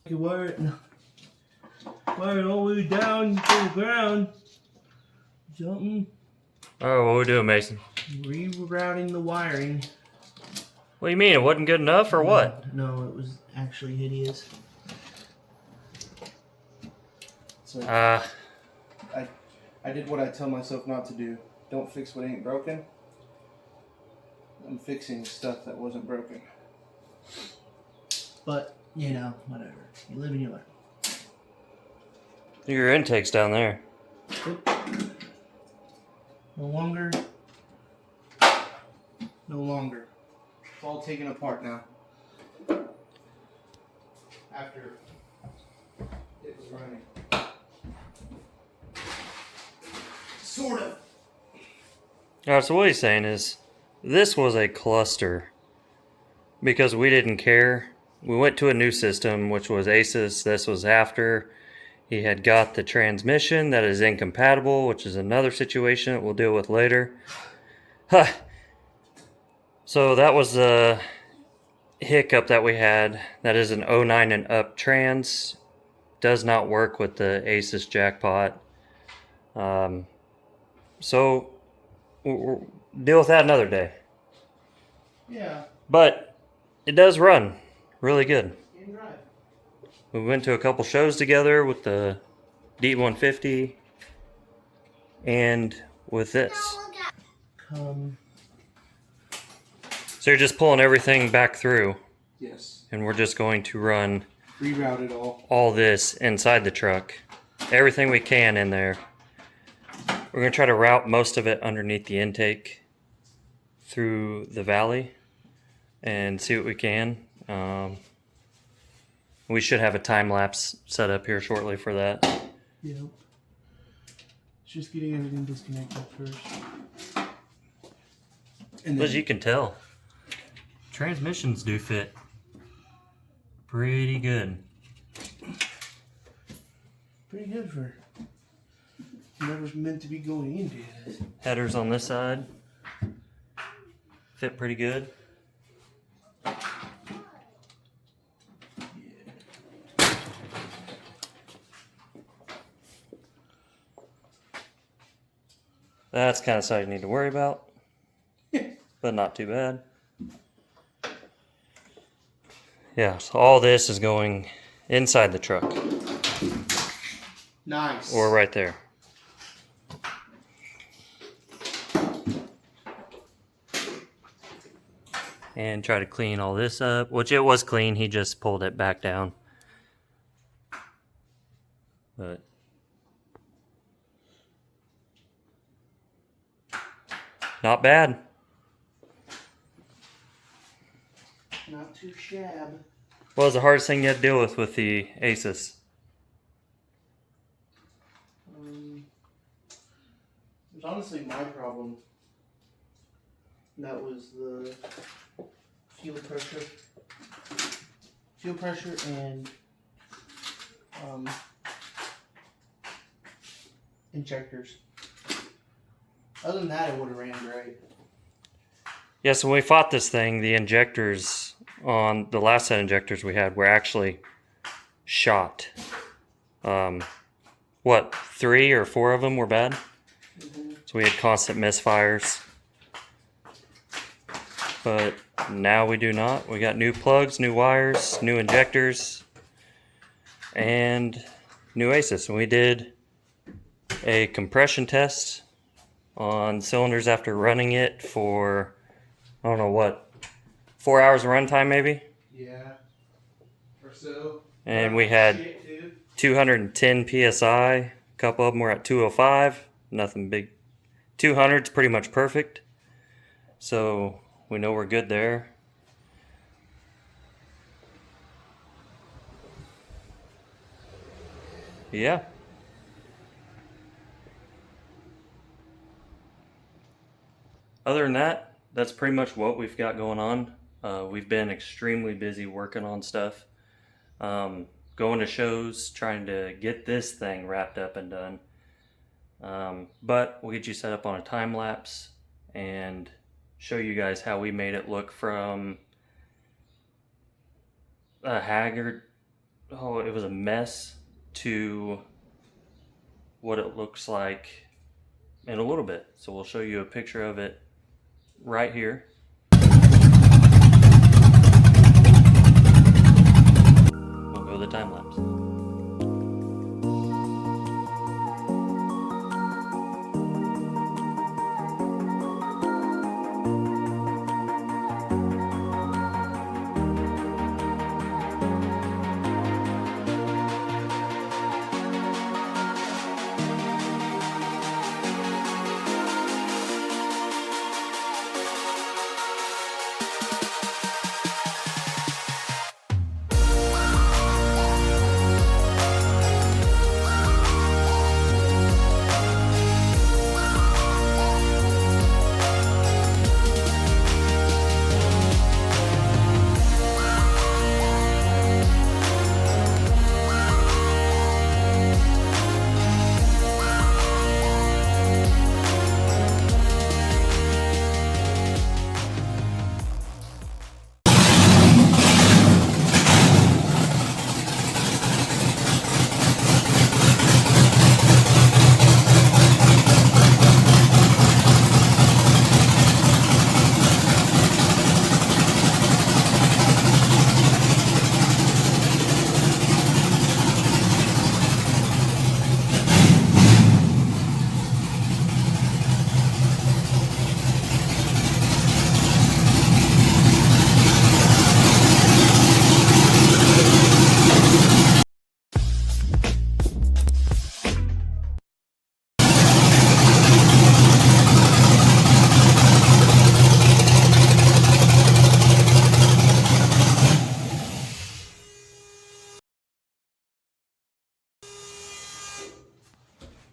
You wire it all the way down to the ground. Something. Oh, what are we doing, Mason? Rerouting the wiring. What do you mean? It wasn't good enough or what? No, it was actually hideous. So I did what I tell myself not to do. Don't fix what ain't broken. I'm fixing stuff that wasn't broken. But, you know, whatever. You live and you learn. Your intake's down there. No longer. It's all taken apart now. After it was running. Sort of. Alright, so what he's saying is, this was a cluster. Because we didn't care. We went to a new system, which was ACES. This was after he had got the transmission that is incompatible, which is another situation that we'll deal with later. Huh. So that was the hiccup that we had. That is an 09 and up trans. Does not work with the ACES jackpot. So we'll deal with that another day. Yeah. But it does run really good. You can drive. We went to a couple shows together with the D150 and with this. So you're just pulling everything back through. Yes. And we're just going to run Reroute it all this inside the truck. Everything we can in there. We're going to try to route most of it underneath the intake through the valley and see what we can. We should have a time lapse set up here shortly for that. Yep. It's just getting everything disconnected first. And As you can tell, transmissions do fit pretty good. Pretty good for whatever's meant to be going into it. Headers on this side fit pretty good. That's kind of side you need to worry about, but not too bad. Yeah, so all this is going inside the truck. Nice. Or right there. And try to clean all this up, which it was clean, he just pulled it back down. But not bad. Not too shab. What was the hardest thing you had to deal with the ACES? It was honestly my problem. That was the fuel pressure and injectors. Other than that, it would have ran great. Yeah, so when we fought this thing, the injectors on the last set of injectors we had were actually shot. 3 or 4 of them were bad? Mm-hmm. So we had constant misfires. But now we do not. We got new plugs, new wires, new injectors, and new ACES. And we did a compression test on cylinders after running it for, I don't know what, 4 hours of runtime maybe? Yeah. Or so. And we had 210 PSI. A couple of them were at 205. Nothing big. 200's pretty much perfect. So we know we're good there. Yeah. Other than that, that's pretty much what we've got going on. We've been extremely busy working on stuff. Going to shows, trying to get this thing wrapped up and done. But we'll get you set up on a time lapse and show you guys how we made it look from a haggard oh, it was a mess to what it looks like in a little bit. So we'll show you a picture of it right here. We'll go to the time lapse.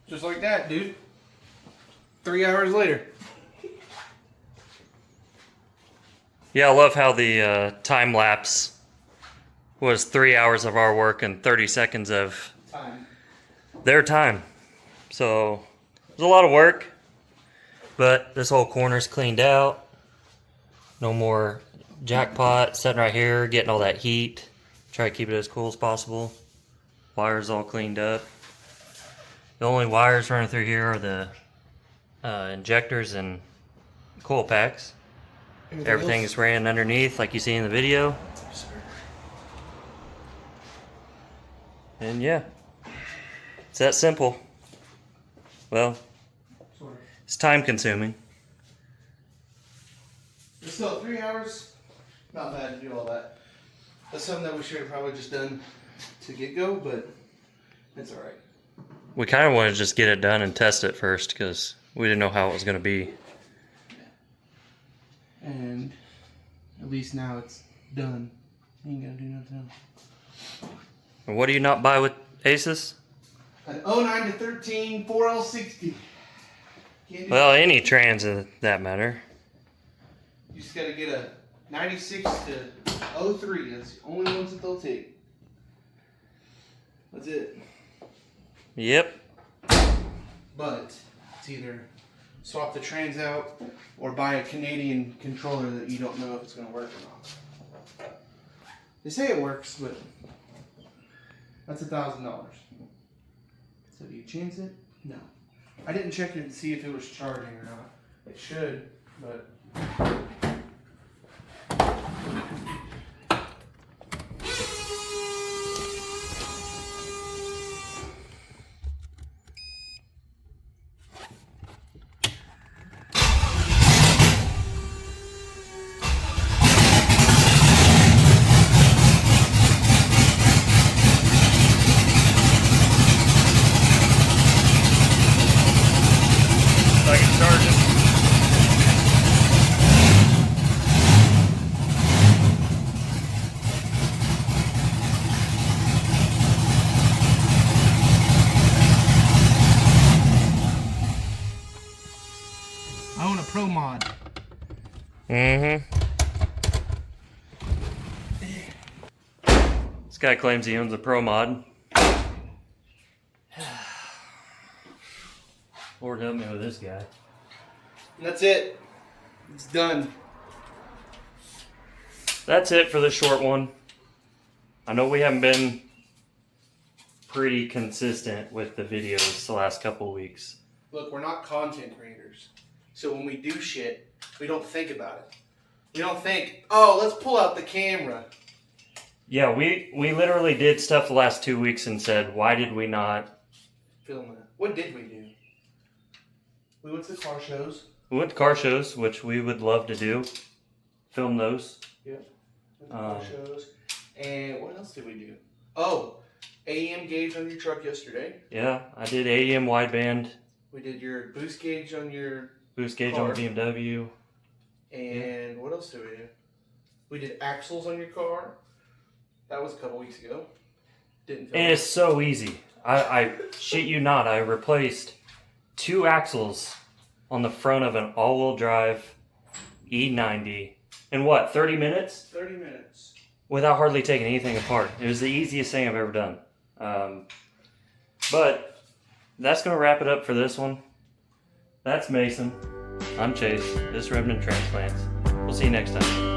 Just like that, dude. 3 hours later. Yeah, I love how the time lapse was 3 hours of our work and 30 seconds of their time. So it was a lot of work, but this whole corner's cleaned out. No more jackpot sitting right here, getting all that heat. Try to keep it as cool as possible. Wires all cleaned up. The only wires running through here are the injectors and coil packs. Everything is ran underneath like you see in the video. And yeah, it's that simple. Well, it's time consuming. It's still 3 hours. Not bad to do all that. That's something that we should have probably just done to get go, but it's alright. We kind of wanted to just get it done and test it first because we didn't know how it was going to be. And at least now it's done. Ain't gonna do nothing else. And what do you not buy with ACES? An 09 to 13 4L60. Well, any trans in that matter. You just gotta get a 96 to 03. That's the only ones that they'll take. That's it. Yep. But it's either swap the trans out or buy a Canadian controller that you don't know if it's gonna work or not. They say it works, but that's $1,000. So do you chance it? No. I didn't check it to see if it was charging or not. It should, but I can charge it. I own a Pro Mod. Mm-hmm. This guy claims he owns a Pro Mod. Lord help me with this guy. And that's it. It's done. That's it for this short one. I know we haven't been pretty consistent with the videos the last couple weeks. Look, we're not content creators. So when we do shit, we don't think about it. We don't think, oh, let's pull out the camera. Yeah, we literally did stuff the last 2 weeks and said, why did we not Film it. What did we do? We went to the car shows. We went to car shows, which we would love to do. Film those. Yep. Went to car shows. And what else did we do? Oh, AEM gauge on your truck yesterday. Yeah, I did AEM wideband. We did your boost gauge on your Boost gauge car. on the BMW. And what else did we do? We did axles on your car. That was a couple weeks ago. Didn't film And it's so easy. I shit you not, I replaced 2 axles on the front of an all-wheel drive E90 in what, 30 minutes? 30 minutes. Without hardly taking anything apart. It was the easiest thing I've ever done. But that's going to wrap it up for this one. That's Mason. I'm Chase. This is Remnant Transplants. We'll see you next time.